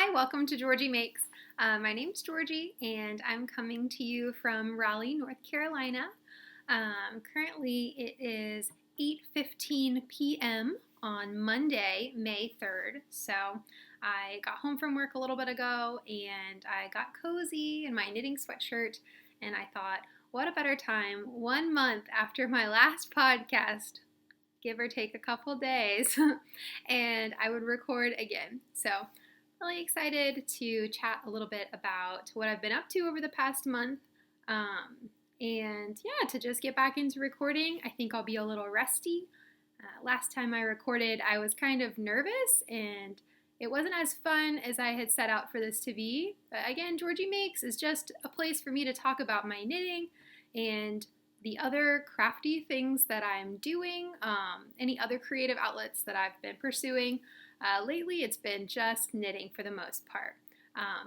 Hi, welcome to Georgie Makes. My name's Georgie and I'm coming to you from Raleigh, North Carolina. Currently it is 8:15 p.m. on Monday, May 3rd. So I got home from work a little bit ago and I got cozy in my knitting sweatshirt and I thought, what a better time 1 month after my last podcast, give or take a couple days, and I would record again. So really excited to chat a little bit about what I've been up to over the past month. And yeah, to just get back into recording. I think I'll be a little rusty. Last time I recorded, I was kind of nervous and it wasn't as fun as I had set out for this to be. But again, Georgie Makes is just a place for me to talk about my knitting and the other crafty things that I'm doing, any other creative outlets that I've been pursuing. Lately, it's been just knitting for the most part,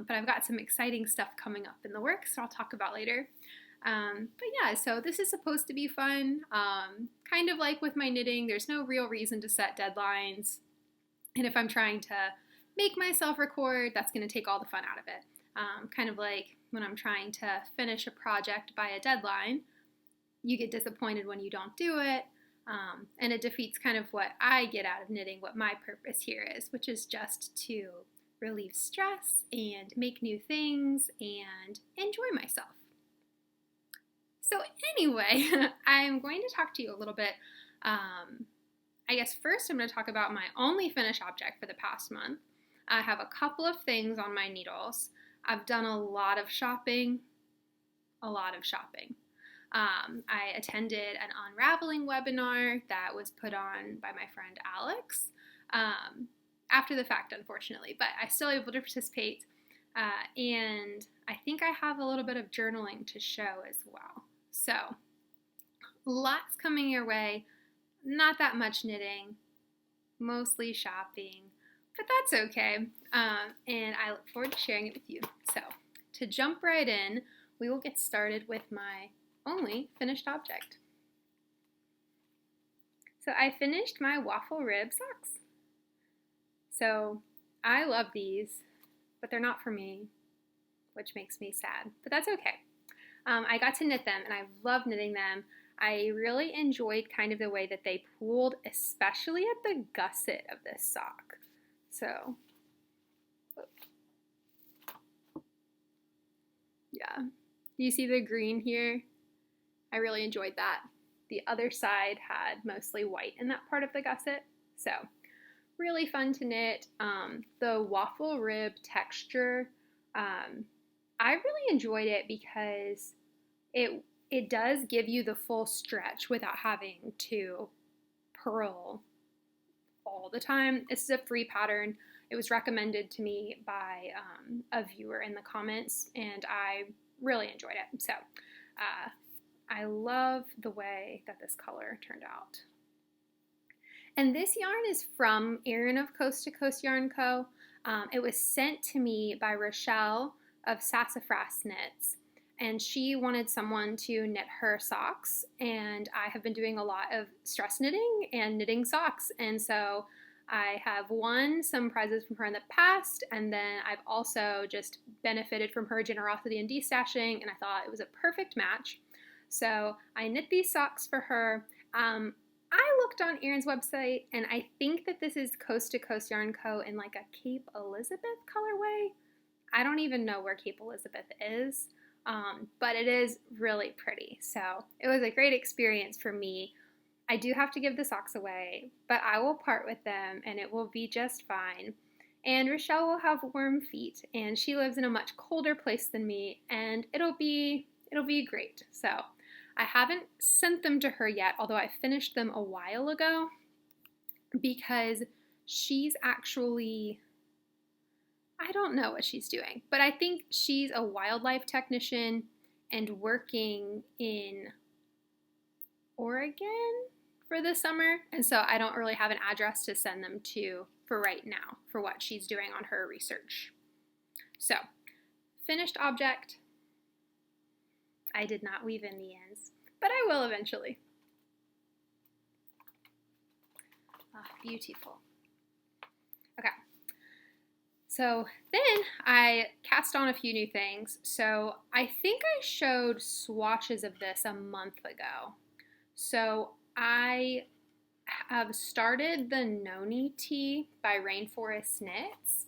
but I've got some exciting stuff coming up in the works, so I'll talk about later. But yeah, so this is supposed to be fun. Kind of like with my knitting, there's no real reason to set deadlines, and if I'm trying to make myself record, that's going to take all the fun out of it. Kind of like when I'm trying to finish a project by a deadline, you get disappointed when you don't do it. And it defeats kind of what I get out of knitting, what my purpose here is, which is just to relieve stress and make new things and enjoy myself. So anyway, I'm going to talk to you a little bit. I guess first I'm going to talk about my only finished object for the past month. I have a couple of things on my needles. I've done a lot of shopping. I attended an Unraveling webinar that was put on by my friend Alex, after the fact, unfortunately, but I still able to participate, and I think I have a little bit of journaling to show as well. So, lots coming your way, not that much knitting, mostly shopping, but that's okay, and I look forward to sharing it with you. So, to jump right in, we will get started with my only finished object. So I finished my Waffle Rib Socks. So I love these, but they're not for me, which makes me sad, but that's okay. I got to knit them and I love knitting them. I really enjoyed kind of the way that they pooled, especially at the gusset of this sock. So, yeah. You see the green here? I really enjoyed that. The other side had mostly white in that part of the gusset, so really fun to knit. The waffle rib texture, I really enjoyed it because it does give you the full stretch without having to purl all the time. This is a free pattern. It was recommended to me by a viewer in the comments, and I really enjoyed it. So I love the way that this color turned out. And this yarn is from Erin of Coast to Coast Yarn Co. It was sent to me by Rochelle of Sassafras Knits, and she wanted someone to knit her socks, and I have been doing a lot of stress knitting and knitting socks, and so I have won some prizes from her in the past, and then I've also just benefited from her generosity and destashing, and I thought it was a perfect match. So I knit these socks for her. I looked on Erin's website, and I think that this is Coast to Coast Yarn Co. in like a Cape Elizabeth colorway. I don't even know where Cape Elizabeth is, but it is really pretty. So it was a great experience for me. I do have to give the socks away, but I will part with them and it will be just fine. And Rochelle will have warm feet, and she lives in a much colder place than me, and it'll be great. So I haven't sent them to her yet, although I finished them a while ago, because she's actually, I don't know what she's doing, but I think she's a wildlife technician and working in Oregon for the summer, and so I don't really have an address to send them to for right now for what she's doing on her research. So, finished object. I did not weave in the ends, but I will eventually. Ah, beautiful. Okay, So then I cast on a few new things. So I think I showed swatches of this a month ago. So I have started the Noni Tee by Rainforest Knits,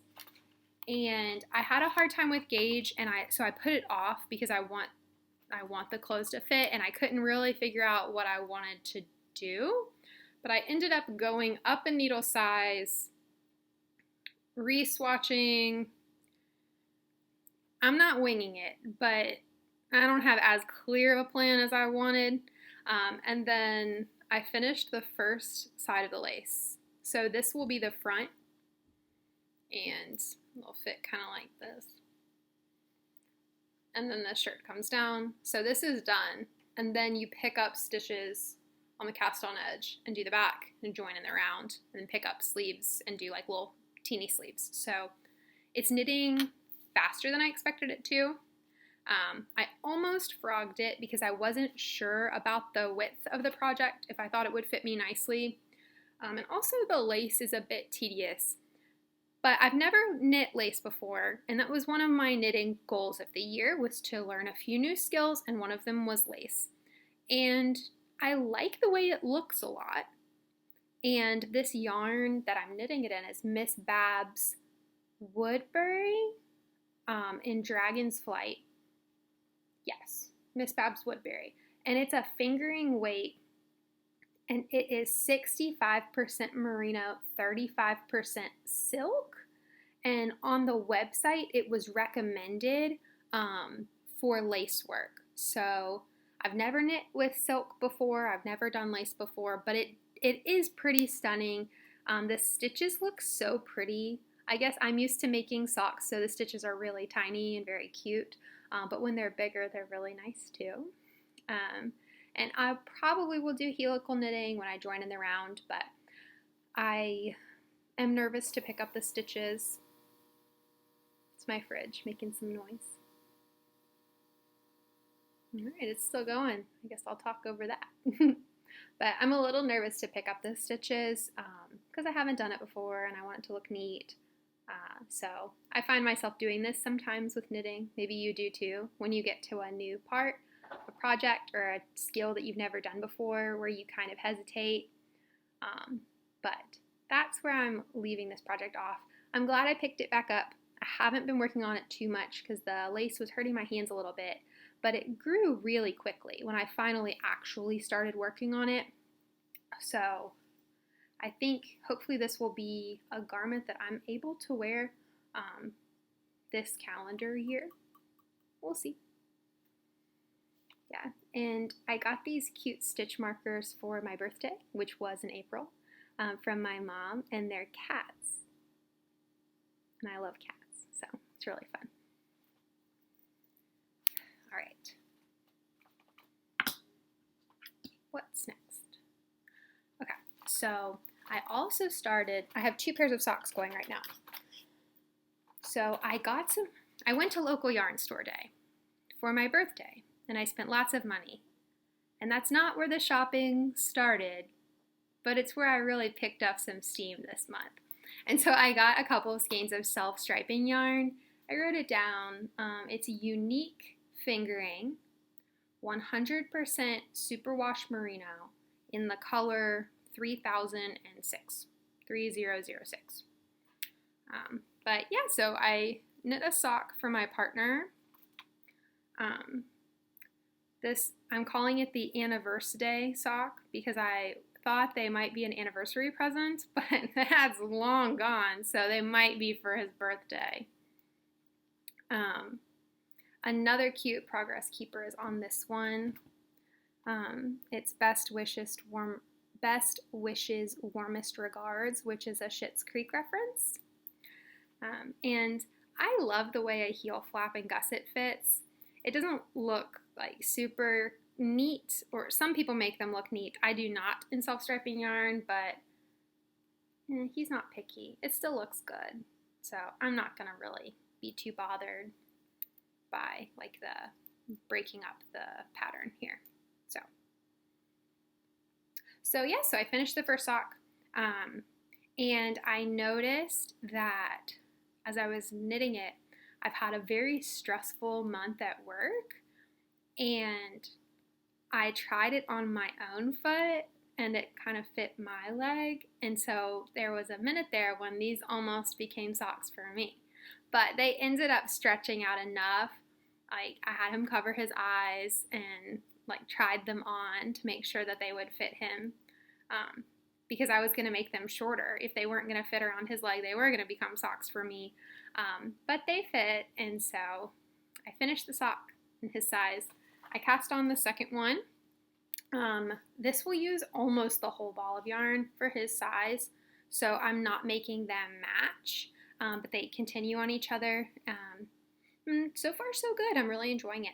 and I had a hard time with gauge, and so I put it off because I want the clothes to fit, and I couldn't really figure out what I wanted to do. But I ended up going up a needle size, re-swatching. I'm not winging it, but I don't have as clear of a plan as I wanted. And then I finished the first side of the lace. So this will be the front, and it'll fit kind of like this. And then the shirt comes down. So this is done. And then you pick up stitches on the cast on edge and do the back and join in the round, and then pick up sleeves and do like little teeny sleeves. So it's knitting faster than I expected it to. I almost frogged it because I wasn't sure about the width of the project, if I thought it would fit me nicely. And also the lace is a bit tedious. But I've never knit lace before, and that was one of my knitting goals of the year, was to learn a few new skills, and one of them was lace. And I like the way it looks a lot. And this yarn that I'm knitting it in is Miss Babs Woodbury in Dragon's Flight. Yes, Miss Babs Woodbury. And it's a fingering weight, and it is 65% merino, 35% silk. And on the website, it was recommended for lace work. So I've never knit with silk before. I've never done lace before, but it is pretty stunning. The stitches look so pretty. I guess I'm used to making socks, so the stitches are really tiny and very cute. But when they're bigger, they're really nice too. And I probably will do helical knitting when I join in the round, but I am nervous to pick up the stitches. It's my fridge making some noise. All right, it's still going. I guess I'll talk over that. But I'm a little nervous to pick up the stitches because I haven't done it before and I want it to look neat. So I find myself doing this sometimes with knitting. Maybe you do too. When you get to a new part, a project, or a skill that you've never done before, where you kind of hesitate. But that's where I'm leaving this project off. I'm glad I picked it back up. I haven't been working on it too much because the lace was hurting my hands a little bit, but it grew really quickly when I finally actually started working on it. So I think hopefully this will be a garment that I'm able to wear this calendar year. We'll see. Yeah, and I got these cute stitch markers for my birthday, which was in April, from my mom, and they're cats. And I love cats, so it's really fun. All right. What's next? Okay, so I also started, I have 2 pairs of socks going right now. So I went to local yarn store day for my birthday, and I spent lots of money. And that's not where the shopping started, but it's where I really picked up some steam this month. And so I got a couple of skeins of Selfstripping Yarn. I wrote it down. It's unique fingering, 100% superwash merino in the color 3006. But yeah, so I knit a sock for my partner. I'm calling it the Anniversary Day sock because I thought they might be an anniversary present, but that's long gone, so they might be for his birthday. Another cute progress keeper is on this one. It's Best Wishes, Warmest Regards, which is a Schitt's Creek reference. And I love the way a heel flap and gusset fits. It doesn't look like super neat, or some people make them look neat. I do not in Selfstripping Yarn, but he's not picky. It still looks good. So I'm not going to really be too bothered by like the breaking up the pattern here. So yeah, so I finished the first sock, and I noticed that as I was knitting it, I've had a very stressful month at work, and I tried it on my own foot and it kind of fit my leg, and so there was a minute there when these almost became socks for me. But they ended up stretching out enough. Like, I had him cover his eyes and like tried them on to make sure that they would fit him, because I was going to make them shorter. If they weren't going to fit around his leg, they were going to become socks for me. But they fit, and so I finished the sock in his size. I cast on the second one. This will use almost the whole ball of yarn for his size, so I'm not making them match, but they continue on each other. So far so good. I'm really enjoying it.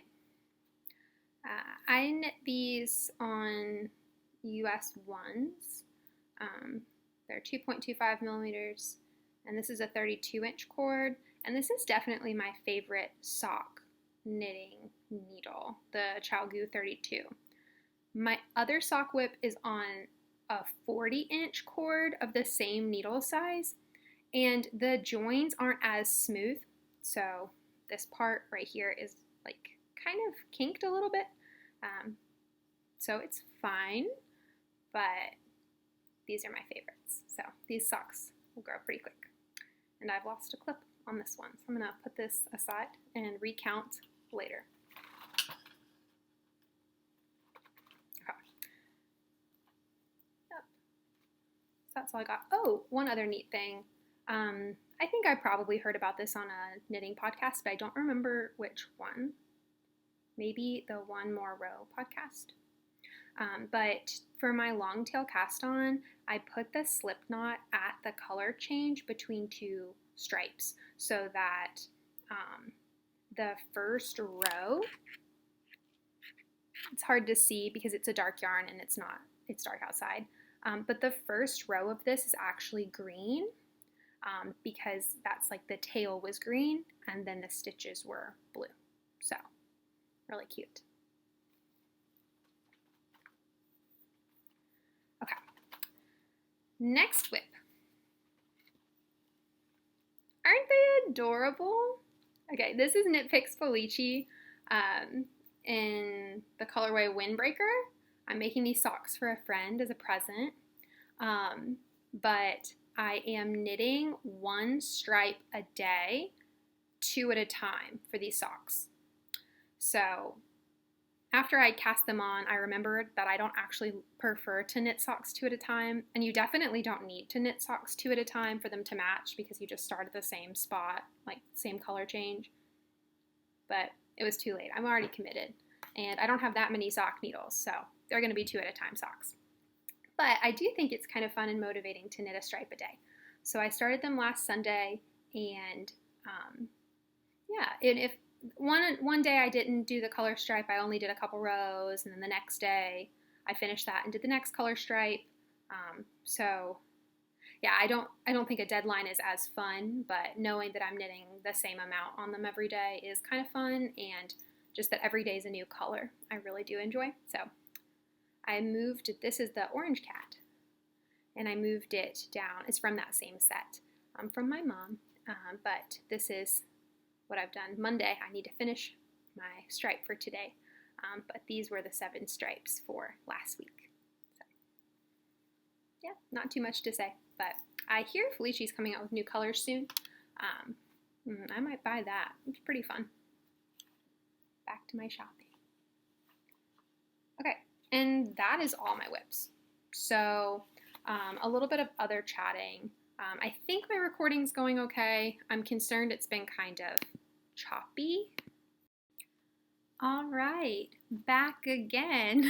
I knit these on US 1s. They're 2.25 millimeters, and this is a 32-inch cord, and this is definitely my favorite sock knitting needle, the ChiaoGoo 32. My other sock whip is on a 40-inch cord of the same needle size, and the joins aren't as smooth, so this part right here is like kind of kinked a little bit, so it's fine, but these are my favorites. So these socks will grow pretty quick. And I've lost a clip on this one, so I'm going to put this aside and recount later. Okay. Yep. So that's all I got. Oh, one other neat thing. I think I probably heard about this on a knitting podcast, but I don't remember which one. Maybe the One More Row podcast. But for my long tail cast on, I put the slip knot at the color change between two stripes so that the first row, it's hard to see because it's a dark yarn and it's dark outside, but the first row of this is actually green, because that's like the tail was green and then the stitches were blue. So really cute. Okay, next whip. Aren't they adorable? Okay, this is Knit Picks Felici in the colorway Windbreaker. I'm making these socks for a friend as a present, but I am knitting one stripe a day, 2 at a time for these socks. So after I cast them on, I remembered that I don't actually prefer to knit socks 2 at a time, and you definitely don't need to knit socks 2 at a time for them to match because you just start at the same spot, like same color change. But it was too late. I'm already committed, and I don't have that many sock needles, so they're going to be 2 at a time socks. But I do think it's kind of fun and motivating to knit a stripe a day. So I started them last Sunday, and if one day I didn't do the color stripe, I only did a couple rows, and then the next day I finished that and did the next color stripe. So yeah, I don't think a deadline is as fun, but knowing that I'm knitting the same amount on them every day is kind of fun, and just that every day is a new color, I really do enjoy. So I moved, this is the orange cat, and I moved it down. It's from that same set from my mom, but this is what I've done. Monday, I need to finish my stripe for today, but these were the 7 stripes for last week. So, yeah, not too much to say, but I hear Felicity's coming out with new colors soon. I might buy that. It's pretty fun. Back to my shopping. Okay, and that is all my whips. So a little bit of other chatting. I think my recording's going okay. I'm concerned it's been kind of choppy. All right, back again.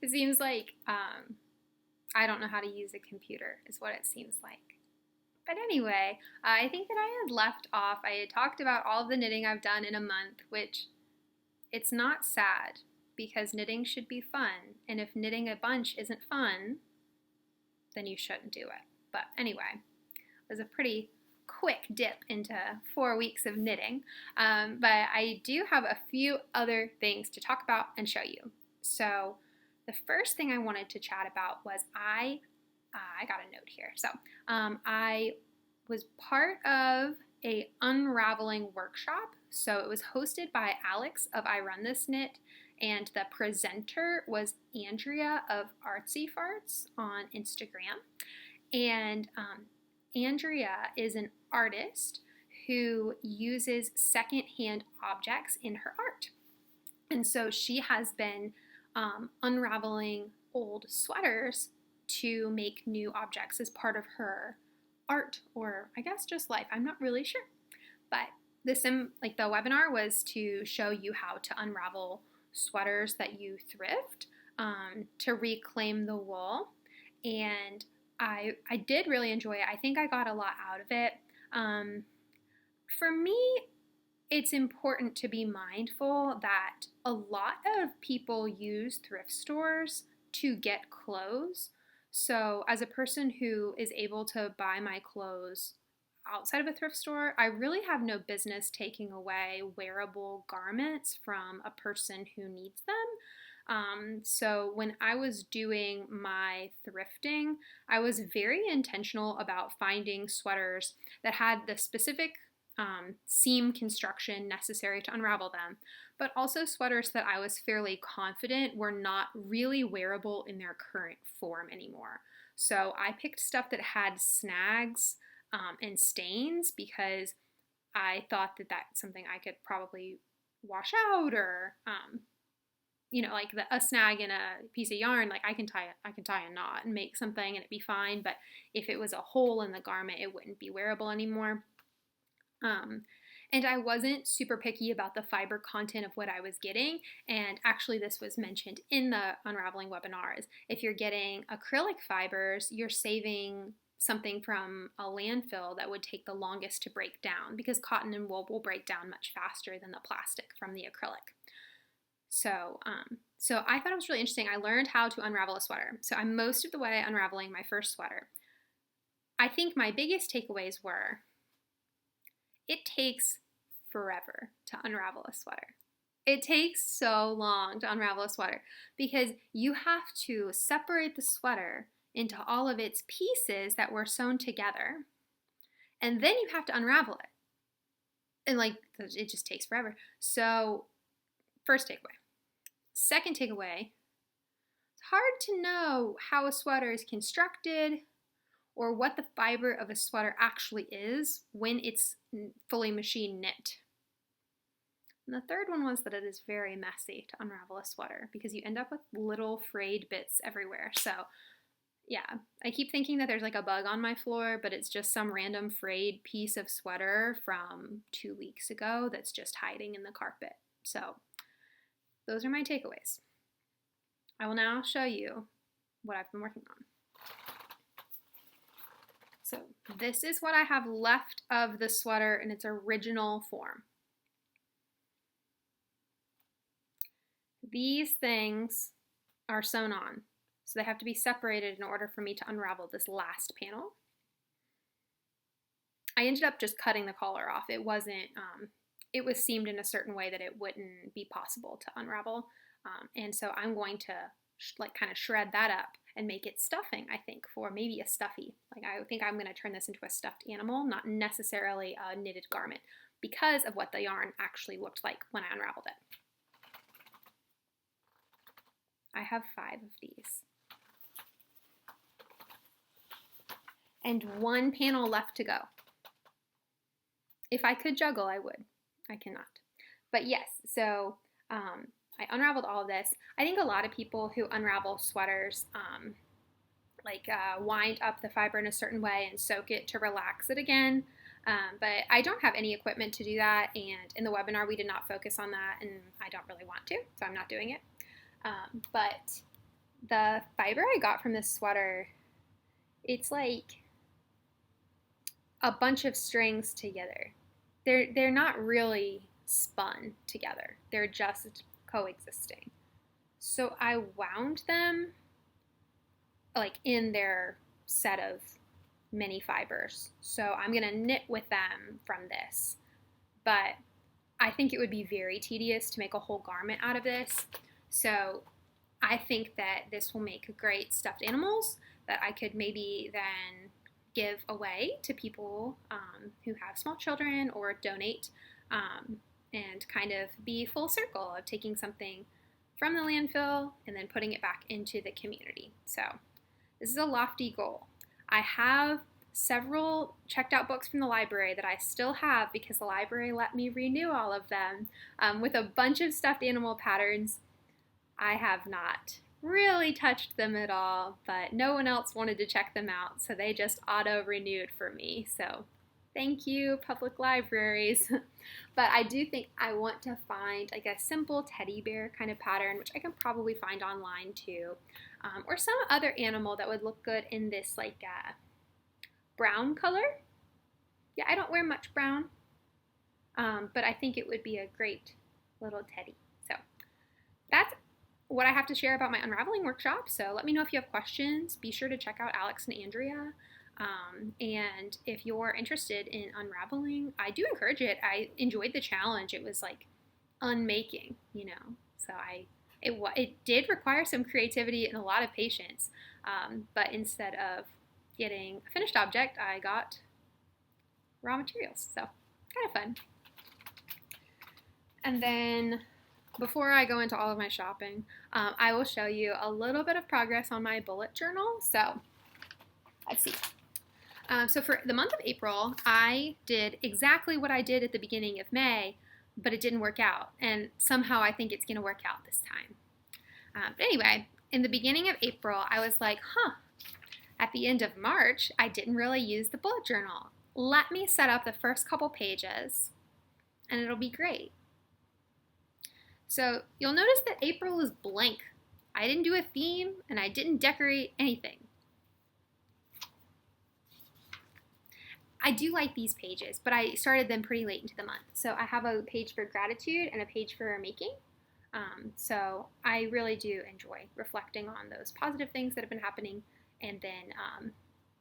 It seems like I don't know how to use a computer is what it seems like. But anyway, I think that I had left off, I had talked about all of the knitting I've done in a month, which it's not sad because knitting should be fun. And if knitting a bunch isn't fun, then you shouldn't do it. But anyway, it was a pretty quick dip into 4 weeks of knitting, but I do have a few other things to talk about and show you. So the first thing I wanted to chat about was I got a note here. So I was part of a Unraveling Workshop. So it was hosted by Alex of I Run This Knit, and the presenter was Andrea of Artsy Farts on Instagram. And Andrea is an artist who uses secondhand objects in her art. And so she has been unraveling old sweaters to make new objects as part of her art, or I guess just life. I'm not really sure. But the webinar was to show you how to unravel sweaters that you thrift, to reclaim the wool. And I did really enjoy it. I think I got a lot out of it. For me, it's important to be mindful that a lot of people use thrift stores to get clothes. So as a person who is able to buy my clothes outside of a thrift store, I really have no business taking away wearable garments from a person who needs them. So when I was doing my thrifting, I was very intentional about finding sweaters that had the specific seam construction necessary to unravel them, but also sweaters that I was fairly confident were not really wearable in their current form anymore. So I picked stuff that had snags and stains, because I thought that that's something I could probably wash out, or like a snag in a piece of yarn, like I can tie a knot and make something and it'd be fine. But if it was a hole in the garment, it wouldn't be wearable anymore. And I wasn't super picky about the fiber content of what I was getting. And actually this was mentioned in the Unraveling webinars. If you're getting acrylic fibers, you're saving something from a landfill that would take the longest to break down, because cotton and wool will break down much faster than the plastic from the acrylic. So I thought it was really interesting. I learned how to unravel a sweater. So I'm most of the way unraveling my first sweater. I think my biggest takeaways were, it takes forever to unravel a sweater. It takes so long to unravel a sweater, because you have to separate the sweater into all of its pieces that were sewn together, and then you have to unravel it. And it just takes forever. So first takeaway. Second takeaway, it's hard to know how a sweater is constructed or what the fiber of a sweater actually is when it's fully machine knit. And the third one was that it is very messy to unravel a sweater, because you end up with little frayed bits everywhere. So yeah, I keep thinking that there's like a bug on my floor, but it's just some random frayed piece of sweater from 2 weeks ago that's just hiding in the carpet. So those are my takeaways. I will now show you what I've been working on. So this is what I have left of the sweater in its original form. These things are sewn on, so they have to be separated in order for me to unravel this last panel. I ended up just cutting the collar off. It wasn't, it was seamed in a certain way that it wouldn't be possible to unravel. And so I'm going to kind of shred that up and make it stuffing, I think, for maybe a stuffy. I think I'm going to turn this into a stuffed animal, not necessarily a knitted garment, because of what the yarn actually looked like when I unraveled it. I have 5 of these. And 1 panel left to go. If I could juggle, I would. I cannot. But yes, so I unraveled all of this. I think a lot of people who unravel sweaters wind up the fiber in a certain way and soak it to relax it again. But I don't have any equipment to do that, and in the webinar we did not focus on that, and I don't really want to, so I'm not doing it. But the fiber I got from this sweater, it's like a bunch of strings together. They're not really spun together. They're just coexisting. So I wound them in their set of mini fibers. So I'm going to knit with them from this. But I think it would be very tedious to make a whole garment out of this. So I think that this will make great stuffed animals that I could maybe then give away to people who have small children or donate, and kind of be full circle of taking something from the landfill and then putting it back into the community. So this is a lofty goal. I have several checked out books from the library that I still have because the library let me renew all of them, with a bunch of stuffed animal patterns. I have not really touched them at all, but no one else wanted to check them out, so they just auto-renewed for me. So thank you, public libraries. But I do think I want to find like a simple teddy bear kind of pattern, which I can probably find online too, or some other animal that would look good in this like brown color. Yeah, I don't wear much brown, but I think it would be a great little teddy. So that's what I have to share about my unraveling workshop. So let me know if you have questions. Be sure to check out Alex and Andrea. And if you're interested in unraveling, I do encourage it. I enjoyed the challenge. It was like unmaking, you know. So it did require some creativity and a lot of patience. But instead of getting a finished object, I got raw materials. So kind of fun. And then before I go into all of my shopping, I will show you a little bit of progress on my bullet journal. So let's see. So for the month of April, I did exactly what I did at the beginning of May, but it didn't work out. And somehow I think it's going to work out this time. But anyway, in the beginning of April, I was like, at the end of March, I didn't really use the bullet journal. Let me set up the first couple pages, and it'll be great. So you'll notice that April is blank. I didn't do a theme, and I didn't decorate anything. I do like these pages, but I started them pretty late into the month. So I have a page for gratitude and a page for making. So I really do enjoy reflecting on those positive things that have been happening, and then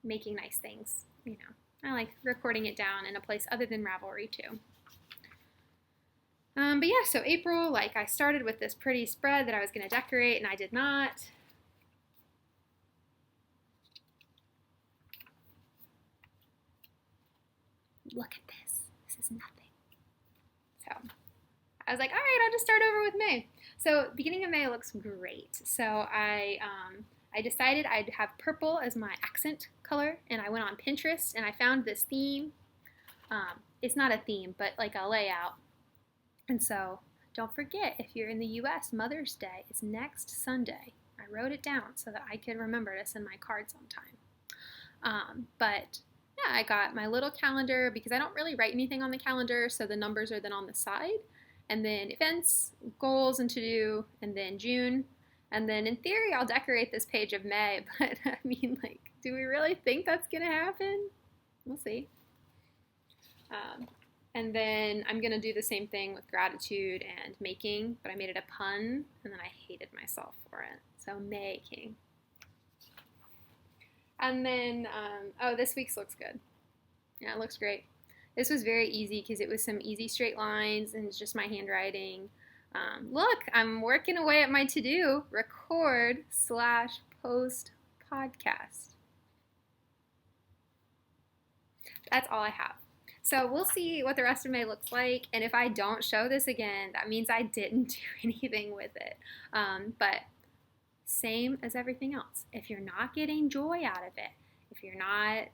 making nice things. You know, I like recording it down in a place other than Ravelry too. But yeah, so April, like I started with this pretty spread that I was going to decorate, and I did not. Look at this. This is nothing. So I was like, all right, I'll just start over with May. So beginning of May looks great. So I decided I'd have purple as my accent color, and I went on Pinterest and I found this theme. It's not a theme, but like a layout. And so don't forget, if you're in the US, Mother's Day is next Sunday. I wrote it down so that I could remember to send my cards on time. But yeah, I got my little calendar because I don't really write anything on the calendar, so the numbers are then on the side. And then events, goals, and to-do, and then June. And then in theory, I'll decorate this page of May, but I mean, like, do we really think that's going to happen? We'll see. And then I'm going to do the same thing with gratitude and making, but I made it a pun, and then I hated myself for it. So making. And then, oh, this week's looks good. Yeah, it looks great. This was very easy because it was some easy straight lines and it's just my handwriting. Look, I'm working away at my to-do, record/post podcast. That's all I have. So we'll see what the rest of May looks like. And if I don't show this again, that means I didn't do anything with it. But same as everything else. If you're not getting joy out of it, if you're not,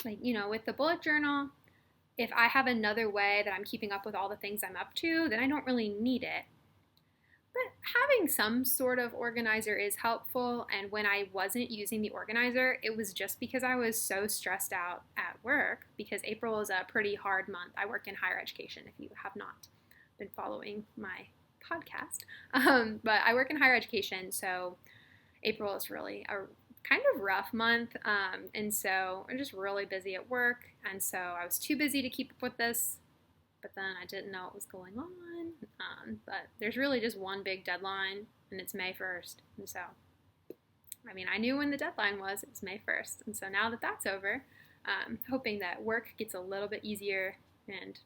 like, you know, with the bullet journal, if I have another way that I'm keeping up with all the things I'm up to, then I don't really need it. But having some sort of organizer is helpful, and when I wasn't using the organizer, it was just because I was so stressed out at work, because April is a pretty hard month. I work in higher education, if you have not been following my podcast. But I work in higher education, so April is really a kind of rough month, and so I'm just really busy at work, and so I was too busy to keep up with this, but then I didn't know what was going on. But there's really just one big deadline, and it's May 1st, and so, I mean, I knew when the deadline was. It was May 1st, and so now that that's over, hoping that work gets a little bit easier and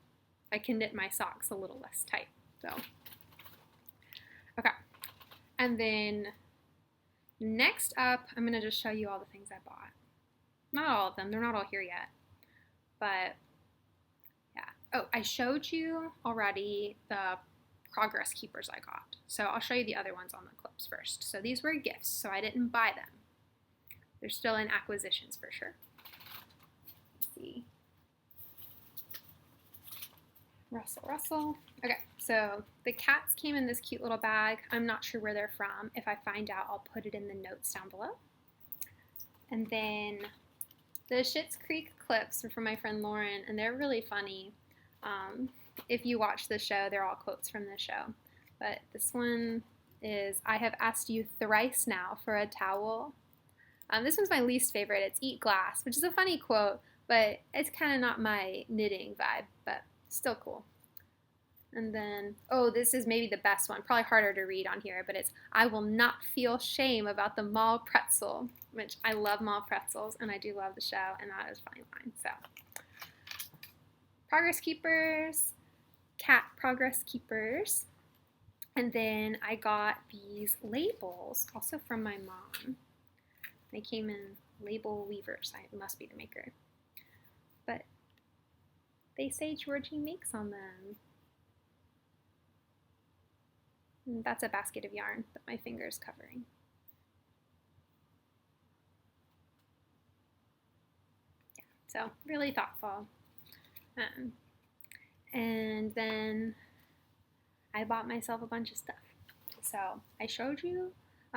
I can knit my socks a little less tight. So, okay, and then next up, I'm going to just show you all the things I bought. Not all of them. They're not all here yet. But yeah. Oh, I showed you already the progress keepers I got. So I'll show you the other ones on the clips first. So these were gifts, so I didn't buy them. They're still in acquisitions for sure. Let's see. Rustle. Okay, so the cats came in this cute little bag. I'm not sure where they're from. If I find out, I'll put it in the notes down below. And then the Schitt's Creek clips are from my friend Lauren, and they're really funny. If you watch the show, they're all quotes from the show. But this one is, I have asked you thrice now for a towel. This one's my least favorite. It's eat glass, which is a funny quote, but it's kind of not my knitting vibe, but still cool. And then, oh, this is maybe the best one, probably harder to read on here, but it's, I will not feel shame about the mall pretzel, which I love mall pretzels, and I do love the show, and that is fine line. So, progress keepers, cat progress keepers, and then I got these labels, also from my mom. They came in label weavers. I must be the maker. But they say Georgie makes on them. And that's a basket of yarn that my finger's covering. Yeah, so really thoughtful. And then I bought myself a bunch of stuff. So I showed you.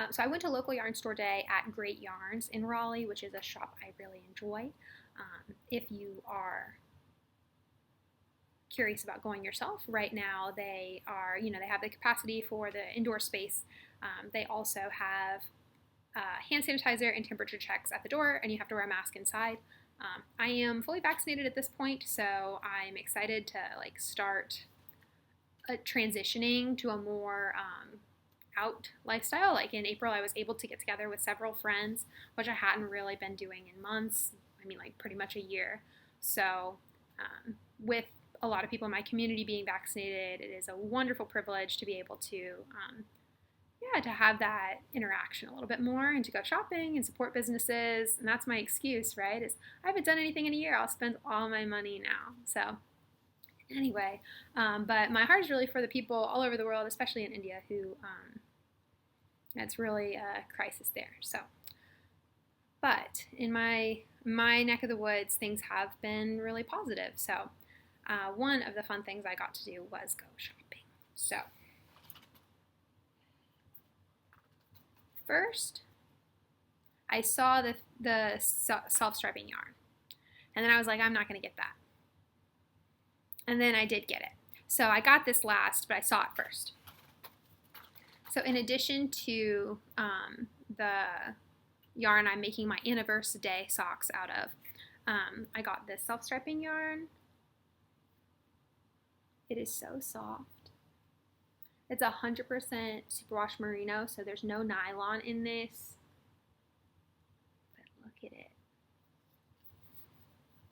So I went to local yarn store day at Great Yarns in Raleigh, which is a shop I really enjoy. If you are curious about going yourself, right now they are, they have the capacity for the indoor space. They also have hand sanitizer and temperature checks at the door, and you have to wear a mask inside. I am fully vaccinated at this point, so I'm excited to start transitioning to a more out lifestyle. Like in April, I was able to get together with several friends, which I hadn't really been doing in months. I mean, pretty much a year. So with a lot of people in my community being vaccinated, it is a wonderful privilege to be able to, to have that interaction a little bit more and to go shopping and support businesses. And that's my excuse, right? Is I haven't done anything in a year. I'll spend all my money now. So anyway, but my heart is really for the people all over the world, especially in India, who it's really a crisis there. So, but in my neck of the woods, things have been really positive. So one of the fun things I got to do was go shopping. So first, I saw the self-striping yarn, and then I was like, I'm not going to get that. And then I did get it. So I got this last, but I saw it first. So in addition to the yarn I'm making my Anniversary Day socks out of, I got this self-striping yarn. It is so soft. It's 100% superwash merino, so there's no nylon in this. But look at it.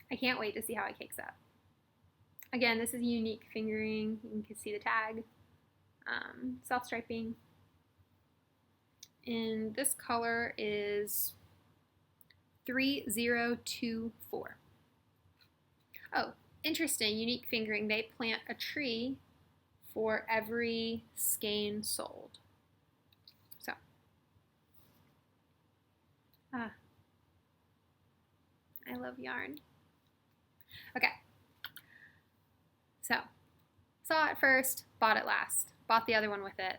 I can't wait to see how it cakes up. Again, this is unique fingering. You can see the tag. Self-striping. And this color is 3024. Oh, interesting, unique fingering. They plant a tree for every skein sold. So, I love yarn. Okay. So, saw it first, bought it last. Bought the other one with it.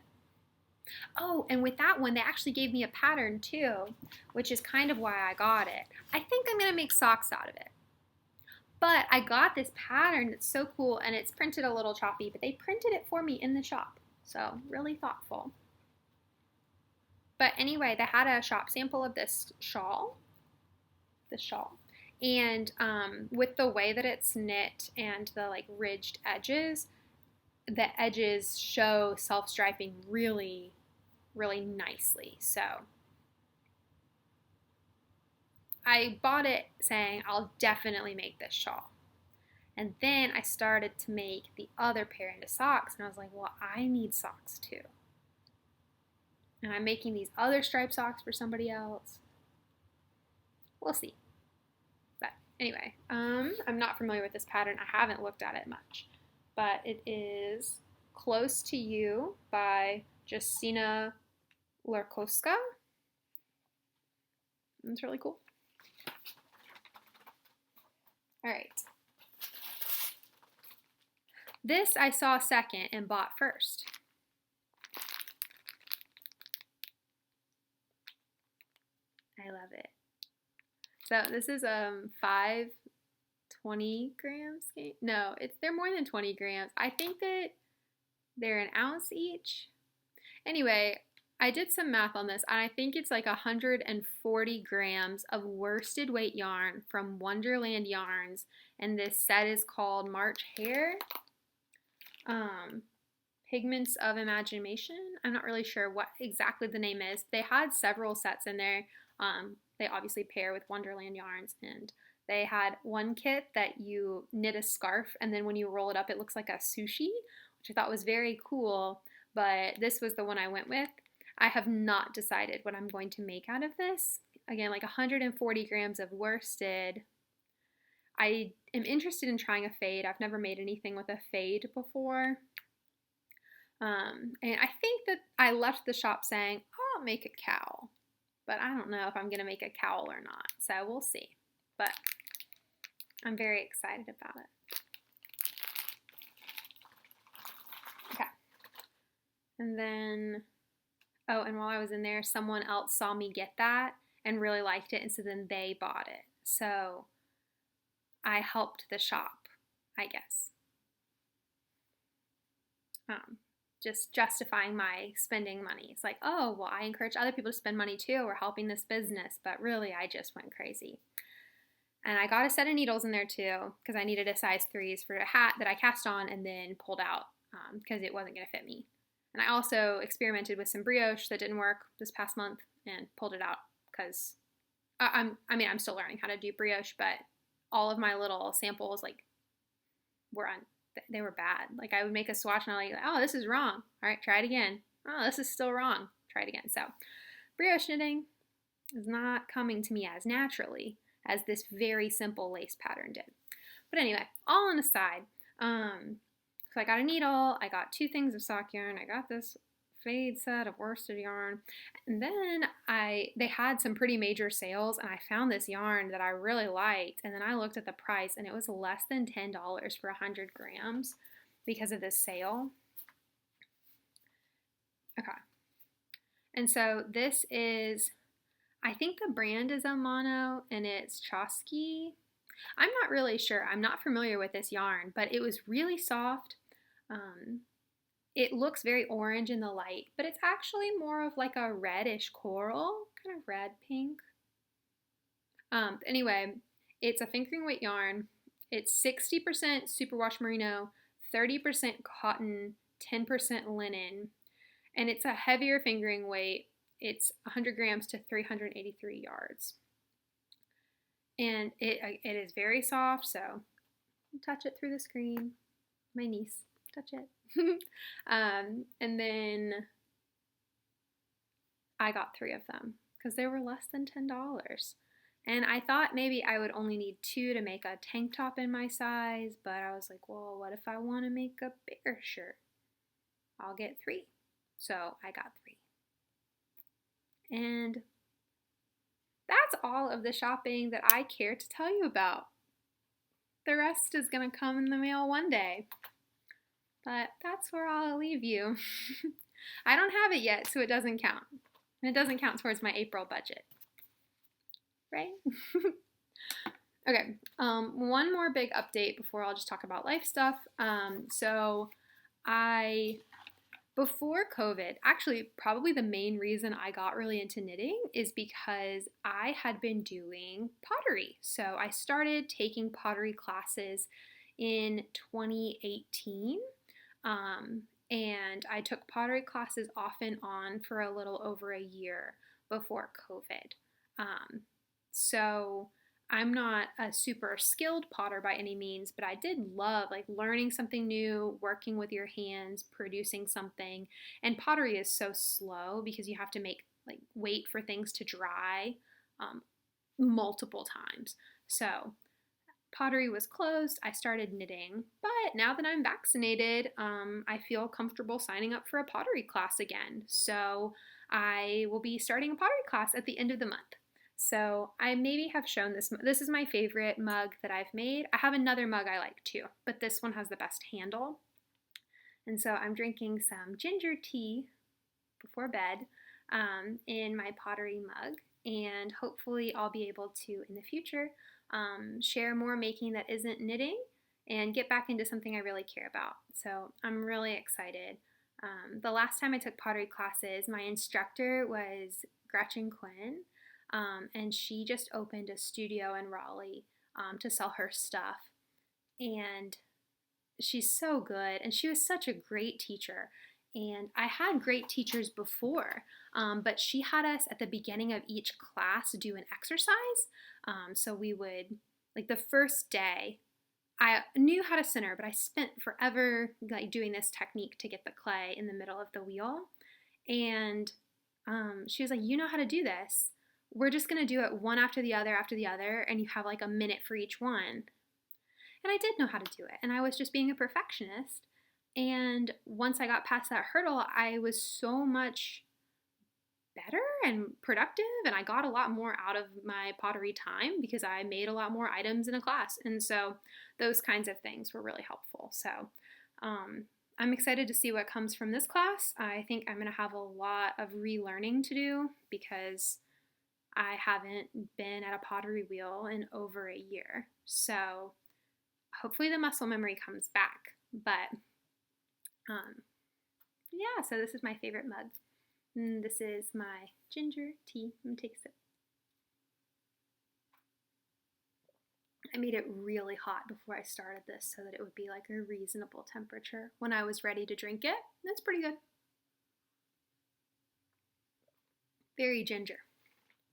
Oh, and with that one, they actually gave me a pattern too, which is kind of why I got it. I think I'm going to make socks out of it. But I got this pattern that's so cool, and it's printed a little choppy, but they printed it for me in the shop. So, really thoughtful. But anyway, they had a shop sample of this shawl. And with the way that it's knit and the ridged edges, the edges show self-striping really, really nicely. So I bought it saying I'll definitely make this shawl. And then I started to make the other pair into socks, and I was like, well, I need socks too. And I'm making these other striped socks for somebody else. We'll see. Anyway, I'm not familiar with this pattern. I haven't looked at it much, but it is Close to You by Justina Larkowska. It's really cool. All right. This I saw second and bought first. I love it. So this is 520 grams. No, they're more than 20 grams. I think that they're an ounce each. Anyway, I did some math on this, and I think it's like 140 grams of worsted weight yarn from Wonderland Yarns, and this set is called March Hare. Pigments of Imagination. I'm not really sure what exactly the name is. They had several sets in there. They obviously pair with Wonderland Yarns, and they had one kit that you knit a scarf, and then when you roll it up, it looks like a sushi, which I thought was very cool, but this was the one I went with. I have not decided what I'm going to make out of this. Again, like 140 grams of worsted. I am interested in trying a fade. I've never made anything with a fade before. And I think that I left the shop saying, oh, I'll make a cowl. But I don't know if I'm going to make a cowl or not. So we'll see. But I'm very excited about it. Okay. And then, oh, and while I was in there, someone else saw me get that and really liked it. And so then they bought it. So I helped the shop, I guess. Just justifying my spending money. It's like, oh, well, I encourage other people to spend money too. We're helping this business. But really, I just went crazy. And I got a set of needles in there too because I needed a size 3s for a hat that I cast on and then pulled out because it wasn't going to fit me. And I also experimented with some brioche that didn't work this past month and pulled it out because I'm still learning how to do brioche, but all of my little samples they were bad. Like I would make a swatch and I'm like, oh, this is wrong. All right, try it again. Oh, this is still wrong. Try it again. So brioche knitting is not coming to me as naturally as this very simple lace pattern did. But anyway, all on a side. So I got a needle, I got 2 things of sock yarn, I got this fade set of worsted yarn, and then they had some pretty major sales, and I found this yarn that I really liked, and then I looked at the price, and it was less than $10 for 100 grams because of this sale. Okay. And so this is, I think the brand is Amano, and it's Chosky. I'm not really sure. I'm not familiar with this yarn, but it was really soft. It looks very orange in the light, but it's actually more of like a reddish coral, kind of red pink. Anyway, it's a fingering weight yarn. It's 60% superwash merino, 30% cotton, 10% linen, and it's a heavier fingering weight. It's 100 grams to 383 yards. And it is very soft, so I'll touch it through the screen. My niece, touch it. And then I got 3 of them because they were less than $10. And I thought maybe I would only need 2 to make a tank top in my size, but I was like, well, what if I want to make a bigger shirt? I'll get 3. So I got 3. And that's all of the shopping that I care to tell you about. The rest is going to come in the mail one day. But that's where I'll leave you. I don't have it yet, so it doesn't count. And it doesn't count towards my April budget. Right? Okay, one more big update before I'll just talk about life stuff. Before COVID, actually probably the main reason I got really into knitting is because I had been doing pottery. So I started taking pottery classes in 2018. And I took pottery classes off and on for a little over a year before COVID. So I'm not a super skilled potter by any means, but I did love learning something new, working with your hands, producing something. And pottery is so slow because you have to wait for things to dry multiple times. So Pottery was closed, I started knitting. But now that I'm vaccinated, I feel comfortable signing up for a pottery class again. So I will be starting a pottery class at the end of the month. So I maybe have shown this. This is my favorite mug that I've made. I have another mug I like too, but this one has the best handle. And so I'm drinking some ginger tea before bed in my pottery mug. And hopefully I'll be able to, in the future, share more making that isn't knitting and get back into something I really care about. So I'm really excited. The last time I took pottery classes, my instructor was Gretchen Quinn, and she just opened a studio in Raleigh to sell her stuff. And she's so good, and she was such a great teacher. And I had great teachers before, but she had us at the beginning of each class do an exercise. So we would, like the first day, I knew how to center, but I spent forever like doing this technique to get the clay in the middle of the wheel. And she was like, you know how to do this. We're just going to do it one after the other, and you have like a minute for each one. And I did know how to do it, and I was just being a perfectionist. And once I got past that hurdle, I was so much better and productive, and I got a lot more out of my pottery time because I made a lot more items in a class. And so those kinds of things were really helpful. So I'm excited to see what comes from this class. I think I'm going to have a lot of relearning to do because I haven't been at a pottery wheel in over a year. So hopefully the muscle memory comes back. But yeah, so this is my favorite mug. And this is my ginger tea. I'm gonna take a sip. I made it really hot before I started this so that it would be like a reasonable temperature when I was ready to drink it. That's pretty good. Very ginger.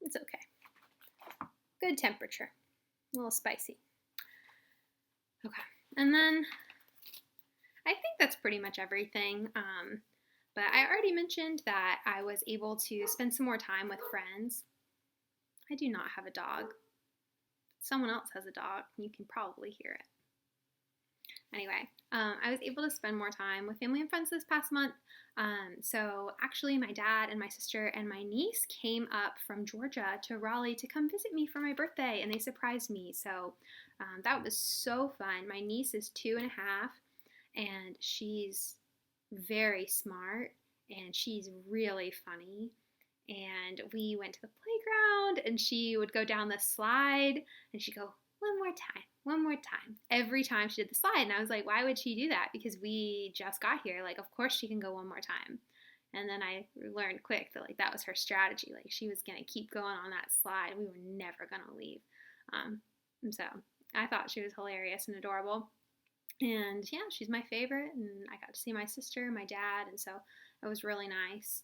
It's okay. Good temperature. A little spicy. Okay, and then I think that's pretty much everything. But I already mentioned that I was able to spend some more time with friends. I do not have a dog. Someone else has a dog. You can probably hear it. Anyway, I was able to spend more time with family and friends this past month. So actually my dad and my sister and my niece came up from Georgia to Raleigh to come visit me for my birthday, and they surprised me. So that was so fun. My niece is 2.5, and she's very smart, and she's really funny. And we went to the playground, and she would go down the slide, and she'd go, one more time, every time she did the slide. And I was like, why would she do that? Because we just got here. Like, of course she can go one more time. And then I learned quick that like that was her strategy. Like she was going to keep going on that slide. We were never going to leave. And so I thought she was hilarious and adorable. And yeah, she's my favorite. And I got to see my sister, my dad. And so it was really nice.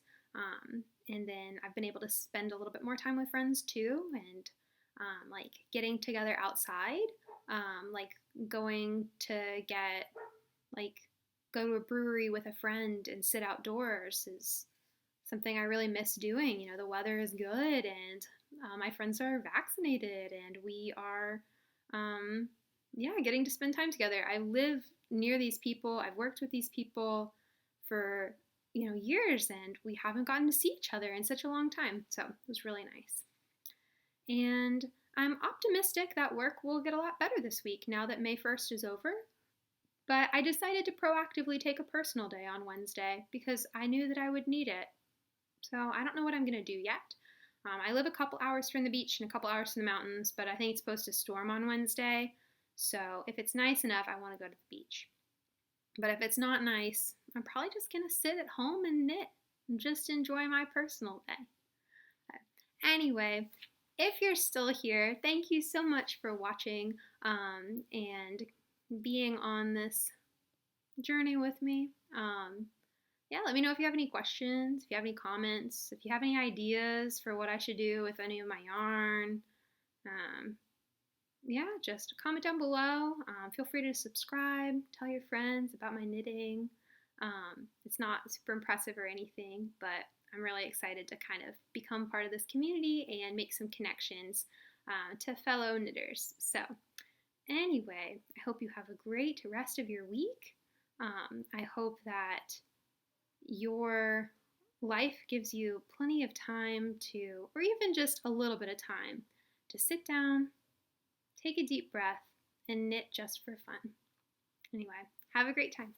And then I've been able to spend a little bit more time with friends too. And like getting together outside, like going to go to a brewery with a friend and sit outdoors is something I really miss doing. You know, the weather is good, and my friends are vaccinated, and we are, getting to spend time together. I live near these people. I've worked with these people for, years, and we haven't gotten to see each other in such a long time. So it was really nice. And I'm optimistic that work will get a lot better this week now that May 1st is over. But I decided to proactively take a personal day on Wednesday because I knew that I would need it. So I don't know what I'm going to do yet. I live a couple hours from the beach and a couple hours from the mountains, but I think it's supposed to storm on Wednesday. So if it's nice enough, I want to go to the beach. But if it's not nice, I'm probably just going to sit at home and knit and just enjoy my personal day. But anyway, if you're still here, thank you so much for watching and being on this journey with me. Let me know if you have any questions, if you have any comments, if you have any ideas for what I should do with any of my yarn. Just comment down below. Feel free to subscribe, tell your friends about my knitting. It's not super impressive or anything, but I'm really excited to kind of become part of this community and make some connections to fellow knitters. So Anyway, I hope you have a great rest of your week. I hope that your life gives you plenty of time to, or even just a little bit of time, to sit down, take a deep breath, and knit just for fun. Anyway, have a great time.